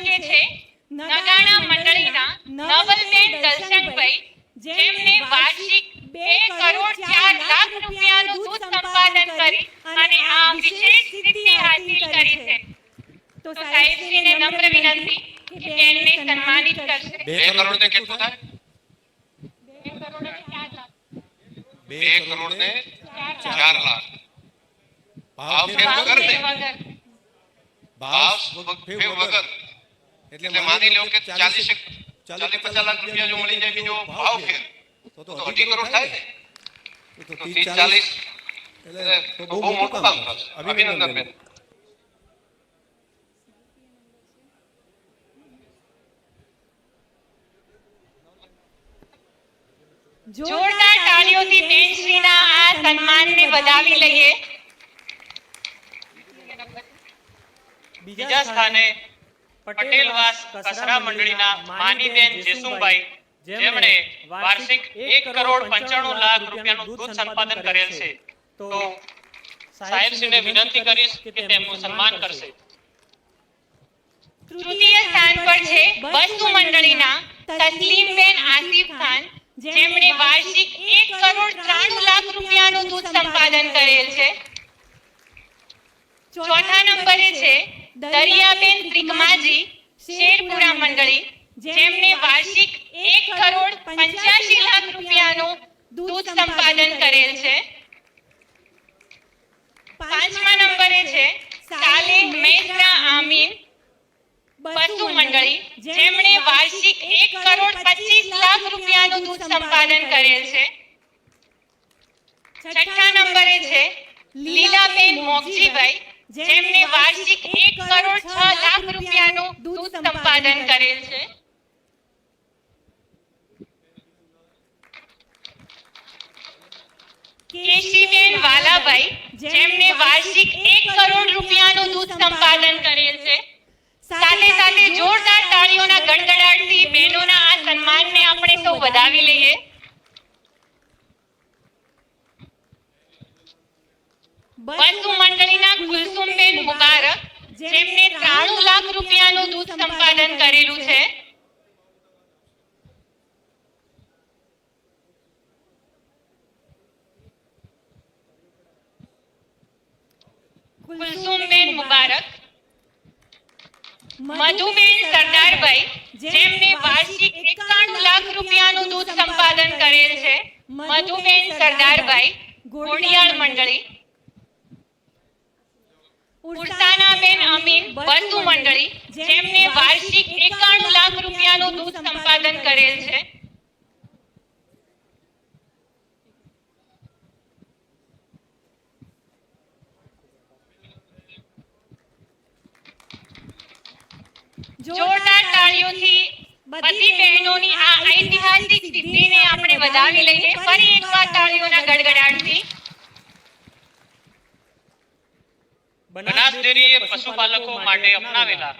ભાગ્ય છે નગાણા મંડળીના નવલબેન દલસંગભાઈ, જેમને વાર્ષિક 2,04,00,000 રૂપિયાનું દૂધ સંપાદન કરી અને આ વિશેષ સિદ્ધિ હાંસિલ કરી છે. તો સાહેબશ્રીને નમ્ર વિનંતી કે તેમને સન્માનિત કરશે. 2 કરોડ ને કેટલું થાય? 2 કરોડ ને 4 લાખ. ભાવ ફેર વગર ને, ભાવ ફેર વગર એટલે માની લો કે 40-50 લાખ રૂપિયા જો મળી જાય બીજો ભાવ ફેર તો 2.5 કરોડ થાય ને. તો 30-40 એટલે બહુ મોટું કામ થશે. અભિનંદન બેન. જોરદાર તાળીઓથી બેનશ્રીના આ સન્માનને વધાવી લઈએ. બીજા સ્થાને પટેલવાસ કસરા મંડળીના માનીબેન જેસુભાઈ, જેમણે વાર્ષિક 1,95,00,000 રૂપિયાનું દૂધ સંપાદન કરેલ છે. તો સાહેબશ્રીને વિનંતી કરીશ કે તેમનું સન્માન કરશે. તૃતીય સ્થાન પર છે બસુ મંડળીના તસ્લીમબેન આસિફ ખાન, જેમણે વાર્ષિક 1,93,00,000 રૂપિયાનું દૂધ સંપાદન કરેલ છે. ચોથા નંબરે છે દરિયાબેન ત્રિકમાજી, શેરપુરા મંડળી, જેમણે વાર્ષિક 1,85,00,000 રૂપિયાનું દૂધ સંપાદન કરેલ છે. પાંચમા નંબરે છે સાલેહ મૈસરા આમીન, બસુ મંડળી, જેમણે વાર્ષિક 1,25,00,000 રૂપિયાનું દૂધ સંપાદન કરેલ છે. છઠ્ઠા નંબરે છે લીલાબેન મોગજીભાઈ, જેમણે વાર્ષિક 1,06,00,000 રૂપિયાનું દૂધ સંપાદન કરેલ છે. કેશીબેન વાલાભાઈ, જેમણે વાર્ષિક 1 કરોડ રૂપિયાનું દૂધ સંપાદન કરેલ છે. સાથે સાથે જોરદાર તાળીઓના ગડગડાટથી બહેનોના આ સન્માનને આપણે સૌ વધાવી લઈએ. બસુ મંડળીના કુલસુમબેન મુબારક, જેમને 93 લાખ રૂપિયાનું દૂધ સંપાદન કરેલું છે. કુલસુમબેન મુબારક. મધુબેન સરદારભાઈ, જેમને વાર્ષિક 91 લાખ રૂપિયાનું દૂધ સંપાદન કરેલ છે. મધુબેન સરદારભાઈ, ઘોડિયાળ મંડળી. ઉર્સાનાબેન અમીન, બસુ મંડળી, જેમને વાર્ષિક 91 લાખ રૂપિયાનું દૂધ સંપાદન કરેલ છે. જોરદાર તાળીઓથી બધી બહેનોની આ ઐતિહાસિક સિદ્ધિને આપણે વધાવી લઈએ. ફરી એકવાર તાળીઓના ગડગડાટથી. બનાસ ડેરીએ પશુપાલકો માટે અપનાવેલા